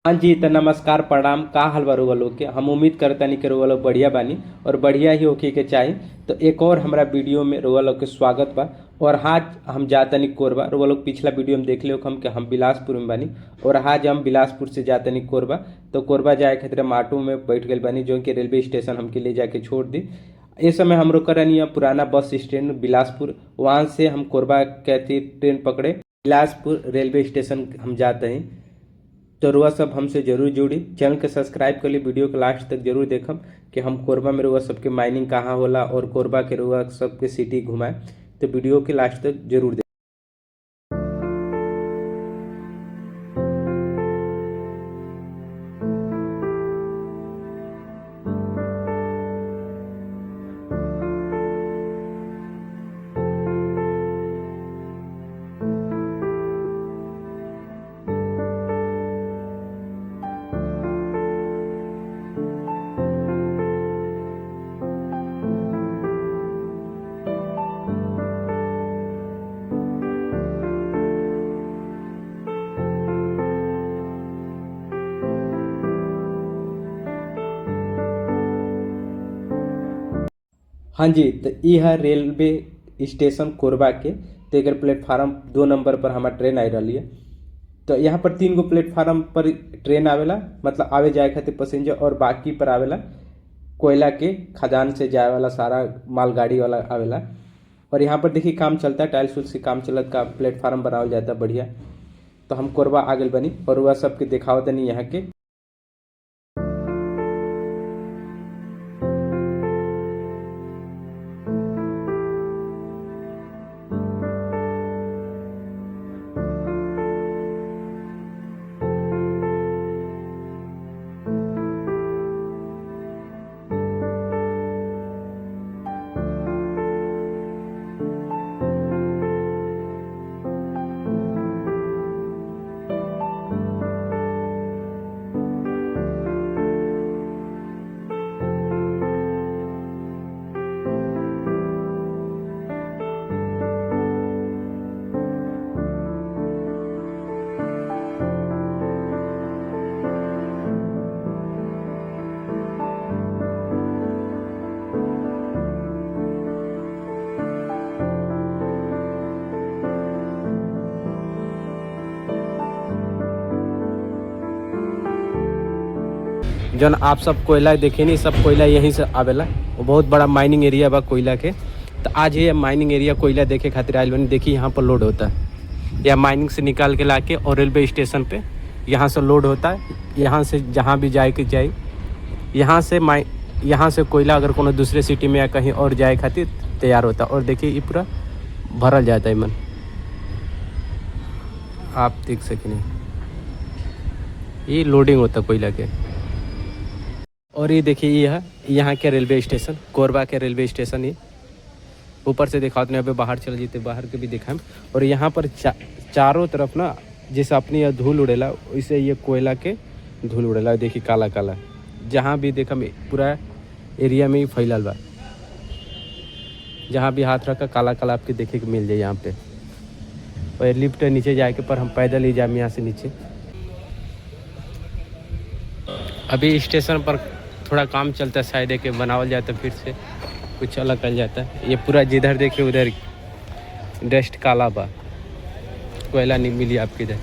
हाँ जी, तो नमस्कार प्रणाम। का हाल बा रउआ लोग के? हम उम्मीद करतानी कि रउआ लोग बढ़िया बानी और बढ़िया ही होखे के चाही। तो एक और हमरा वीडियो में रउआ लोग के स्वागत बा। और आज हम जातनी कोरबा। रउआ लोग पिछला वीडियो में देख लियो हम बिलासपुर में बानी और आज हम बिलासपुर से जातनी कोरबा। तो कोरबा जाए खातिर हम ऑटो में बैठ गए बानी जो कि रेलवे स्टेशन हमके ले जाके छोड़ दी। इस समय हम लोग करनी पुराना बस स्टैंड बिलासपुर, वहाँ से हम कोरबा कहती ट्रेन पकड़े बिलासपुर रेलवे स्टेशन हम जाते हैं। तो रुआ सब हमसे जरूर जुड़ी, चैनल के सब्सक्राइब कर ली, वीडियो के लास्ट तक जरूर देखम कि हम कोरबा में रुआ सबके माइनिंग कहाँ होला और कोरबा के रुआ सबके सिटी घुमाए। तो वीडियो के लास्ट तक जरूर देख। हाँ जी, तो ये है रेलवे स्टेशन कोरबा के। तो एक प्लेटफार्म 2 नंबर पर हमारा ट्रेन आई रही है। तो यहाँ पर 3 गो प्लेटफार्म पर ट्रेन आवेला, मतलब आवे जाए खातिर पैसेंजर, और बाकी पर आवेला कोयला के खदान से जाए वाला सारा मालगाड़ी वाला आवेला। और यहाँ पर देखिए काम चलता है, टाइल्स उल्स से काम चलत का प्लेटफार्म बनावल जाता है बढ़िया। तो हम कोरबा आ गए बनी और वह सबके दिखावत नहीं यहाँ के। जौन आप सब कोयला देखे नहीं, सब कोयला यहीं से आवेला। वो बहुत बड़ा माइनिंग एरिया बा कोयला के। तो आज ये माइनिंग एरिया कोयला देखे खातिर आयल बनी। देखिए यहाँ पर लोड होता है, या माइनिंग से निकाल के लाके और रेलवे स्टेशन पे यहाँ से लोड होता है। यहाँ से जहाँ भी जाए के जाए, यहाँ से कोयला अगर कोनो दूसरे सिटी में या कहीं और जाए खातिर तैयार होता है। और देखिए ये पूरा भरल जाता है मन, आप देख सकें। ये लोडिंग होता है कोयला के। और ये देखिए ये है यहाँ के रेलवे स्टेशन, कोरबा के रेलवे स्टेशन। ये ऊपर से दिखाते हैं, अभी बाहर चल जाते, बाहर के भी दिखाएं। और यहाँ पर चारों तरफ ना जैसे अपनी यह धूल उड़ेला, वैसे ये कोयला के धूल उड़ेला। देखिए काला काला, जहाँ भी देखा पूरा एरिया में ही फैलल बा। जहाँ भी हाथ रखा काला काला आपके देखे के मिल जाए यहाँ पे। और लिफ्ट नीचे जाए के पर हम पैदल ही जाए यहाँ से नीचे। अभी स्टेशन पर थोड़ा काम चलता है, शायद के बनावल जाता है, फिर से कुछ अलग कर जाता है। ये पूरा जिधर देखे उधर डस्ट काला बा, कोयला नहीं मिली आपके इधर।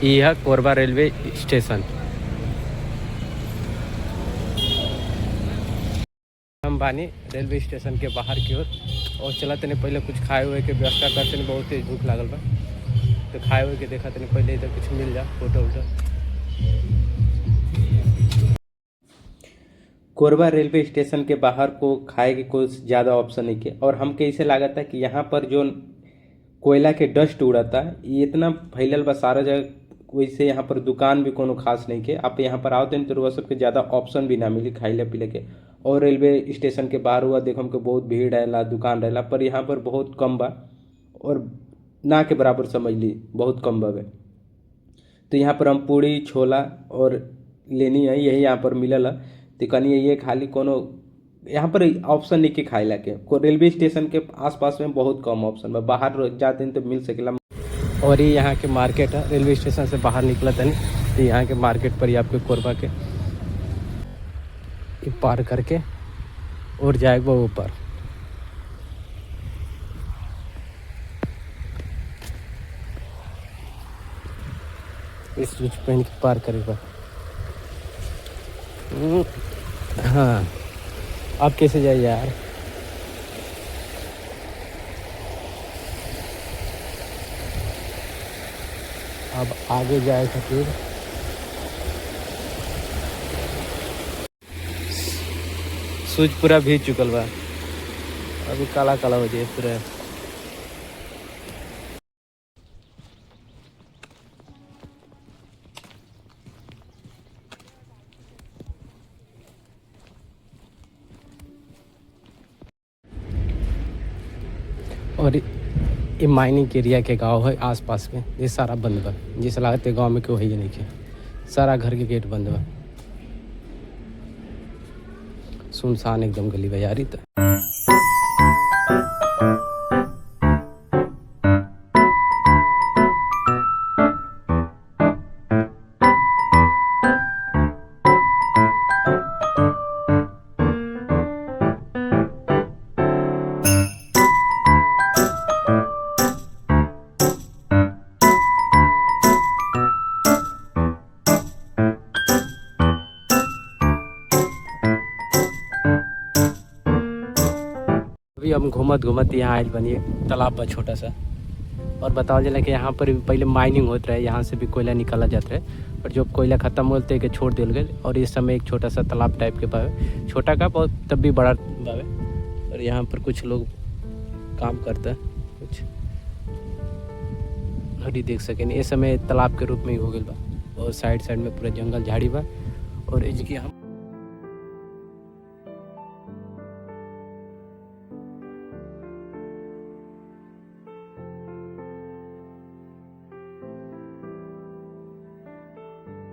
ये है कोरबा रेलवे स्टेशन। हम बानी रेलवे स्टेशन के बाहर की ओर और चलत नहीं। पहले कुछ खाए हुए के व्यवस्था करते नहीं, बहुत तेज भूख लागल बा। तो खाए हुए के देखा नहीं, पहले इधर कुछ मिल जा फोटो वोटो। कोरबा रेलवे स्टेशन के बाहर को खाए के कोई ज़्यादा ऑप्शन नहीं के। और हमके इसे लागत है कि यहाँ पर जो कोयला के डस्ट उड़ाता है ये इतना फैलल बा सारा जगह, वैसे यहाँ पर दुकान भी कोनो खास नहीं के। आप यहाँ पर आओ तो वह सबके ज़्यादा ऑप्शन भी ना मिली खाइले पीले के। और रेलवे स्टेशन के बाहर हुआ देखो हमको बहुत भीड़ रहेला, दुकान रहेला, पर यहाँ पर बहुत कम बा और ना के बराबर समझ ली, बहुत कम बा। तो यहाँ पर हम पूड़ी छोला और लेनी है, यही यहाँ पर मिलल है। तो कनी ये खाली कोनो यहाँ पर ऑप्शन नहीं के खाए ला के। रेलवे स्टेशन के आसपास में बहुत कम ऑप्शन बा, बाहर जाते हैं तो मिल सकेला। और ये यहाँ के मार्केट है, रेलवे स्टेशन से बाहर निकला था नहीं तो यहाँ के मार्केट पर ही आपके कोरबा के पार करके और जाएगा ऊपर। इस स्विच पहन के पार करेगा। हाँ अब कैसे जाए यार। अब आगे जाए खातिर सूज पूरा भीग चुकल बा, अभी काला काला हो जाए पूरा। और ये माइनिंग एरिया के गांव है आसपास में, ये सारा बंद बा। जिस लागत गांव में क्यों है ये नहीं है, सारा घर के गेट बंद बा, सुनसान एकदम गली बाजारी। तो अभी हम घूमत घूमत यहाँ आयल बनिए तालाब बा छोटा सा। और बताओ जला कि यहाँ पर पहले माइनिंग होता रहे, यहाँ से भी कोयला निकाला जाता है, और जब कोयला ख़त्म होते के छोड़ दिल गए। और इस समय एक छोटा सा तालाब टाइप के बावे, छोटा का बहुत तब भी बड़ा बावे। और यहाँ पर कुछ लोग काम करता है कुछ, और देख सकें इस समय तालाब के रूप में ही हो गया बा। और साइड साइड में पूरा जंगल झाड़ी बा। और इसकी हम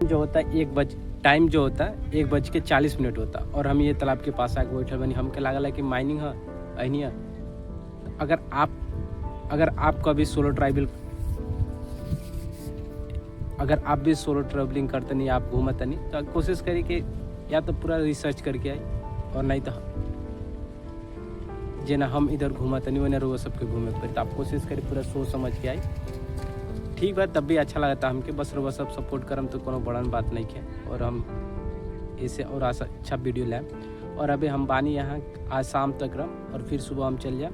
जो होता है 1 बज टाइम जो होता है 1:40 होता। और हम ये तालाब के पास आके बैठे बनी, हमके लागल है कि माइनिंग है अहनी है। अगर आप कभी सोलो ट्रैवलिंग करते नहीं, आप घूमते नहीं, तो कोशिश करिए कि या तो पूरा रिसर्च करके आए, और नहीं तो जेना हम इधर घूमते नहीं वही वो सबके घूमे पर। तो आप कोशिश करिए पूरा सोच समझ के आए, ठीक है। तब भी अच्छा लगता हमके, बस वो सब सपोर्ट करम तो कोनो बड़ा बात नहीं है। और हम इसे और अच्छा वीडियो लाएँ। और अभी हम बानी यहाँ आज शाम तक रह, और फिर सुबह हम चल जाए।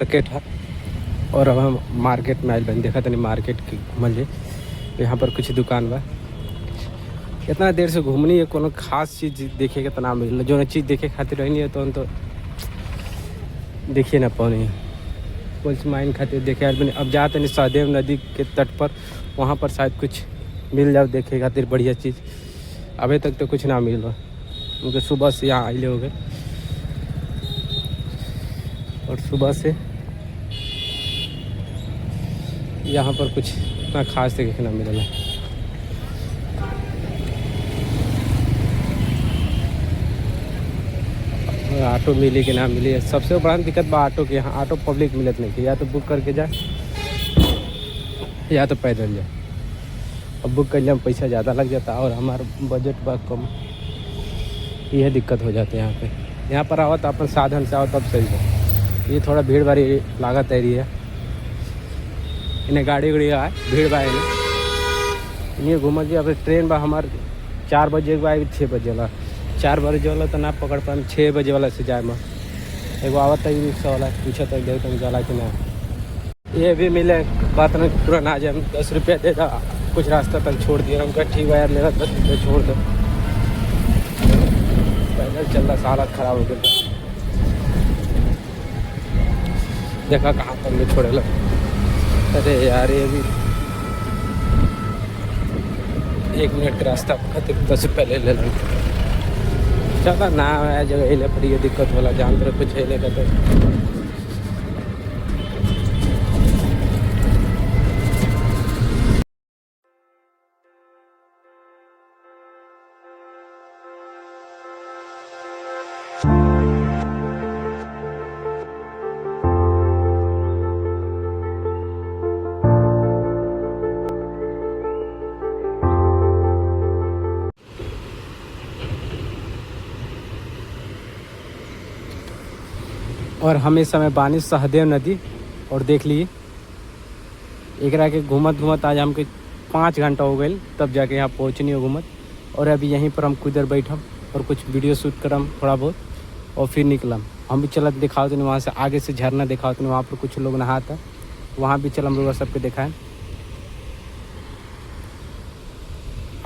मार्केट है। और अब हम मार्केट में आए बन, देखा तनी मार्केट की घूमल जाए। यहाँ पर कुछ दुकान बा, इतना देर से घूमनी है, कोनो खास चीज़ देखे के तना मिल, जो चीज़ देखे खातिर रहनी है तो देखिए ना पानी पुलिस माइन खातिर देखे आज बने। अब जाते नहीं सहदेव नदी के तट पर, वहाँ पर शायद कुछ मिल जाओ देखे खातिर बढ़िया चीज़। अभी तक तो कुछ ना मिल रहा, क्योंकि सुबह से यहाँ आइले हो गए, और सुबह से यहाँ पर कुछ इतना खास देखे ना मिला। ऑटो मिली कि ना मिली, सबसे बड़ा दिक्कत बा ऑटो के। यहाँ ऑटो पब्लिक मिलत नहीं, या तो बुक करके जाए या तो पैदल जाए। अब बुक कर लिया पैसा ज़्यादा लग जाता, और हमारा बजट बा कम, यह दिक्कत हो जाती है यहाँ पे। यहाँ पर आओ तो अपन साधन से आओ तब सही है। ये थोड़ा भीड़ भारी लागत एरिया, इन्हें गाड़ी उड़ी आए भीड़ बा इन्हें घूम जी। अब ट्रेन बा हमारे 4 बजे के बाद 6 बजे वाला, 4 बजे वाला तो ना पकड़ पाए, 6 बजे वाला से जाए में एगो आवत है रिक्शा वाला पूछे तक देख तुम जाला कि ना। ये भी मिले बात में पुराना आज हम 10 रुपये दे दा कुछ रास्ता तक छोड़ दिया। उनका ठीक है यार ले 10 रुपये छोड़ दो। पैदल चल रहा हालत ख़राब हो गया। देखा कहाँ तक में छोड़े लो। अरे यार ये भी 1 मिनट का रास्ता खातिर 10 रुपये ले लें। चला ना आया जगह हिले पर ये दिक्कत होला जान तर कुछ हिले का तो। और हम इस समय बानी सहदेव नदी और देख ली एकरा के घूमत आज हमके 5 घंटा हो गए तब जाके यहाँ पहुँचनी हो घूमत। और अभी यहीं पर हम कुछ बैठम और कुछ वीडियो शूट करम थोड़ा बहुत और फिर निकलम। हम भी चलत दिखाओ तो नहीं वहाँ से आगे से झरना दिखाओ तो नहीं वहाँ पर कुछ लोग नहाता वहाँ भी चलम लोग सबके दिखाएं।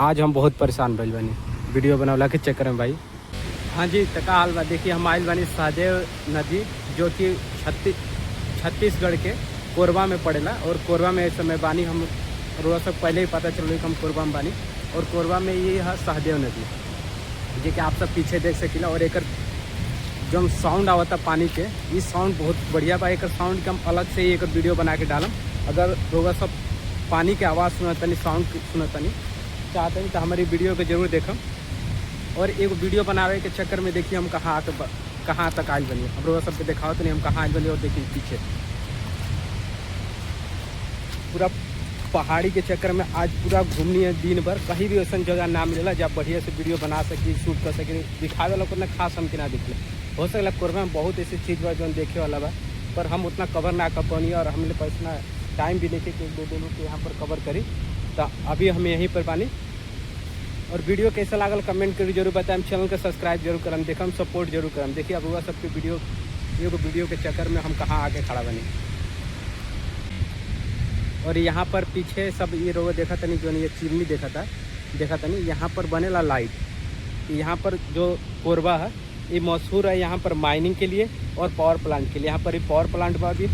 आज हम बहुत परेशान भइल बनी वीडियो बनावला के चक्कर में भाई। हाँ जी तका हाल बा देखिए हम आइल बानी सहदेव नदी जो कि छत्तीसगढ़ के कोरबा में पड़ेला। और कोरबा में इस समय बानी हम रोज सब पहले ही पता चल रही कि हम कोरबा में बानी। और कोरबा में ये है सहदेव नदी जी कि आप सब पीछे देख सकीला। और एक जो साउंड आवता पानी के ये साउंड बहुत बढ़िया बा। एक साउंड के हम अलग से ही एक वीडियो बना के डालम। अगर रोगा सब पानी के आवाज़ सुनतनी साउंड सुनतनी चाहते हैं तो हमारी वीडियो को जरूर देखम। और एक वीडियो बनावे के चक्कर में देखिए हम कहाँ तक आइल बनी। अब रोज सबके दिखाओ तो नहीं हम कहाँ आइल बनी। और देखिए पीछे पूरा पहाड़ी के चक्कर में आज पूरा घूमनी है दिन भर। कहीं भी ऐसा जगह ना मिलेला जब बढ़िया से वीडियो बना सकी शूट कर सकी दिखावे वाला उतना खास हम के ना दिखले। हो सकता कोरबा में बहुत ऐसी चीज़ बा जो देखे वाला बा पर हम उतना कवर ना कर पानी और हमने पास इतना टाइम भी नहीं कि 1-2 दिनों के यहाँ पर कवर करी। तो अभी हम यहीं पर बानी। और वीडियो कैसा लागल कमेंट करी जरूर बताएं। चैनल को सब्सक्राइब जरूर करम देखम सपोर्ट जरूर करम। देखिए अब हुआ सबके वीडियो के चक्कर में हम कहाँ आके खड़ा बनी। और यहाँ पर पीछे सब ये रोग देखा था नहीं जो ये चिमनी देखा था नहीं यहाँ पर बनेला लाइट। यहाँ पर जो कोरबा है ये मशहूर है यहाँ पर माइनिंग के लिए और पावर प्लांट के लिए। यहाँ पर पावर प्लांट बा भी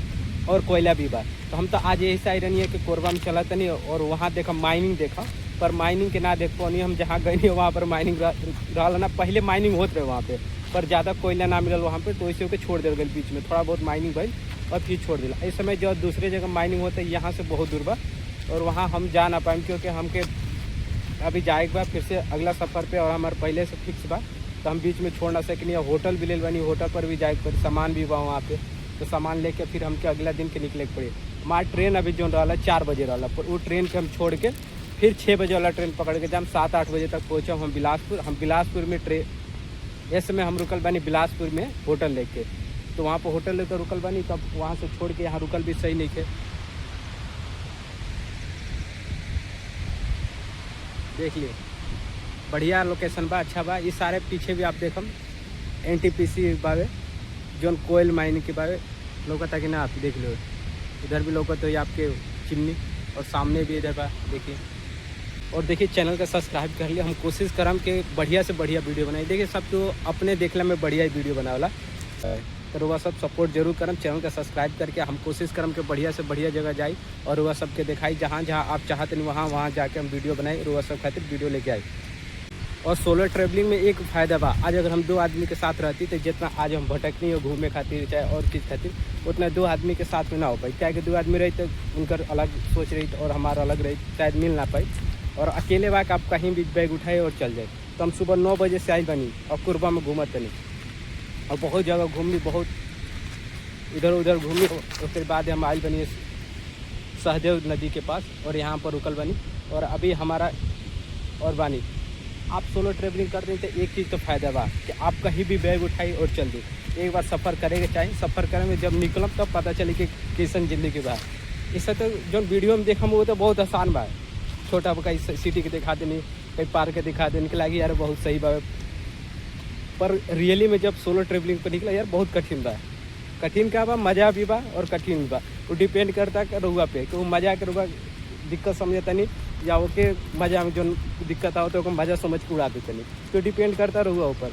और कोयला भी बा। तो हम तो आज यही साइड नहीं है कि कोरबा में चला नहीं और वहाँ देखा माइनिंग देखा पर माइनिंग के ना देख पानी। हम जहाँ गए नहीं वहाँ पर माइनिंग रहा ना पहले माइनिंग होते रहे वहाँ पे पर ज़्यादा कोयला ना मिलल वहाँ पे तो इसे होकर छोड़ दिल गए बीच में थोड़ा बहुत माइनिंग भइल और फिर छोड़ दिला। इस समय जो दूसरे जगह माइनिंग होता है यहाँ से बहुत दूर बा और वहाँ हम जा ना पाएँ क्योंकि हमके अभी जाएके बाद फिर से अगला सफ़र पे और हमारे पहले से फिक्स बा तो हम बीच में छोड़ ना सकें। होटल भी ले बनी होटल पर भी जाए पर सामान भी बा वहाँ पे तो सामान लेके फिर हमके अगला दिन के निकले के पड़े। हमारा ट्रेन अभी जो रहा 4 बजे रहा पर वो ट्रेन के हम छोड़ के फिर 6 बजे वाला ट्रेन पकड़ के जब हम 7-8 बजे तक पहुँचे हम बिलासपुर। हम बिलासपुर में इस समय हम रुकल बानी बिलासपुर में होटल लेके। तो वहाँ पर होटल लेकर रुकल बानी तब वहाँ से छोड़ के यहाँ रुकल भी सही नहीं थे। देख लिए बढ़िया लोकेशन बा अच्छा बा। ये सारे पीछे भी आप देखम NTPC बावे जोन कोयल माइनिंग के बारे लौकता कि ना आप देख लो। इधर भी लौकत हो आपके चिमनी और सामने भी इधर बा देखिए। और देखिए चैनल का सब्सक्राइब कर लिया। हम कोशिश करम कि बढ़िया से बढ़िया वीडियो बनाए। देखिए सब तो अपने देखला में बढ़िया ही वीडियो बनावला तो वह सब सपोर्ट जरूर करम। चैनल का सब्सक्राइब करके हम कोशिश करम कि बढ़िया से बढ़िया जगह जाए और वह सबके दिखाई जहाँ जहाँ आप चाहते नहीं वहाँ जाके हम वीडियो बनाए और वह सब खातिर वीडियो लेके आए। और सोलो ट्रैवलिंग में एक फ़ायदा बा आज अगर हम 2 आदमी के साथ रहती तो जितना आज हम भटकनी हो घूमने खातिर चाहे और चीज़ खातिर उतना 2 आदमी के साथ में ना हो पाई। क्या कि 2 आदमी रही तो उनकर अलग सोच रही और हमारा अलग रही शायद मिल ना पाई। और अकेले बाक आप कहीं भी बैग उठाए और चल जाए। तो हम सुबह 9 बजे से आई बनी और कोरबा में घूमत नहीं और बहुत जगह घूमनी बहुत इधर उधर घूमी। उसके बाद हम आई बनी सहदेव नदी के पास और यहाँ पर रुकल बनी। और अभी हमारा और बानी आप सोलो ट्रैवलिंग कर रहे तो एक चीज़ तो फ़ायदा बा कि आप कहीं भी बैग उठाई और चल दी। एक बार सफ़र करेंगे चाहिए सफ़र करेंगे जब निकलम तब पता चले कि कैसन ज़िंदगी बा। इससे तो जो वीडियो में देखम वो तो बहुत आसान बा। छोटा कहीं सिटी के दिखा देनी कहीं पार्क के दिखा देने के लगी यार बहुत सही बा पर रियली में जब सोलो ट्रैवलिंग पर निकला यार बहुत कठिन बा। कठिन का बा मजा भी बा और कठिन भी बा। वो डिपेंड करता है रउआ पे कि वो मजा के रउआ दिक्कत समझे तनी या ओके मजा में जो दिक्कत आओ तो मजा समझ के उड़ा दे तनी, तो डिपेंड करता रहुआ ऊपर।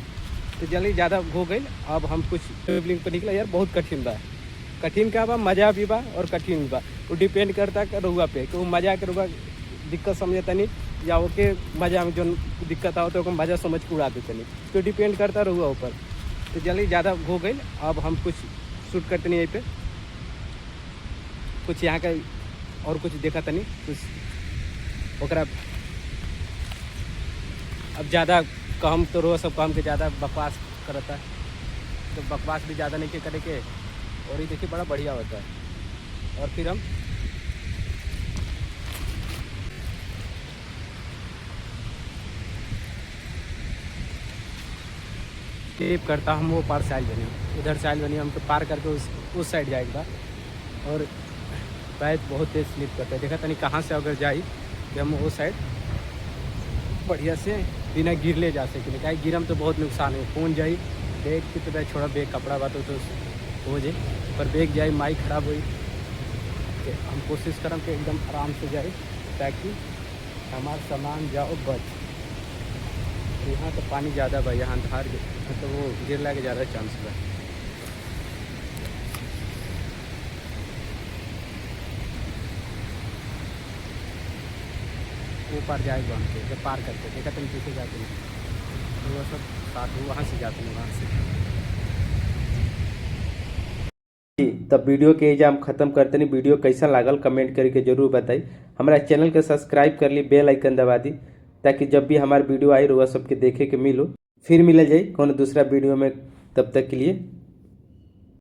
तो जल्दी ज़्यादा हो गई, अब हम कुछ ट्रेवलिंग पर निकला यार, बहुत कठिन बा। कठिन का बा मजा भी बा और कठिन भी बा। वो डिपेंड करता है रउआ पे कि वो मजा के रउआ दिक्कत समझे तनी या ओके मजा में जो दिक्कत आओ तो मजा समझ के उड़ा दे तनी, तो डिपेंड करता रहुआ ऊपर। तो जल्दी ज़्यादा हो गई, अब हम कुछ शूट करते नहीं यहीं पे, कुछ यहाँ का और कुछ देखा तनी कुछ ओकरा। अब ज़्यादा काम तो रो सब काम के ज़्यादा बकवास करता है, तो बकवास भी ज़्यादा नहीं के करे के, और ये देखिए बड़ा बढ़िया होता है। और फिर हम टेप करता हम वो पार साइड बनी, उधर साइड बनी हम तो पार करके उस साइड जाएगा। और बैच बहुत तेज स्लिप करता है, देखा तनी कहाँ से अगर जाई कि हम वो साइड बढ़िया से बिना गिर ले जा सके, क्या गिरम तो बहुत नुकसान है। फोन जाई बैग की तो बैग छोड़ा, बैग कपड़ा बात तो हो जाए, पर बैग जाए माइक खराब हुई। हम कोशिश करम कि एकदम आराम से जाए ताकि हमारा सामान जाओ बच। यहाँ तो पानी ज़्यादा बा, यहाँ धार तो वो गिरला के ज़्यादा चांस बा। वो पार जाएगा हमसे, जब पार करके देखा तुम पीछे जाते हैं तो वो सब साथ वहाँ से जाते हैं वहाँ से। जी, तब वीडियो के एजा हम खत्म करते नहीं। वीडियो कैसा लागल कमेंट करके जरूर बताई। हमारा चैनल के सब्सक्राइब कर ली, बेल आइकन दबा दी, ताकि जब भी हमारी वीडियो आई रहुआ सबके देखे के मिलो। फिर मिल जाए कौन दूसरा वीडियो में, तब तक के लिए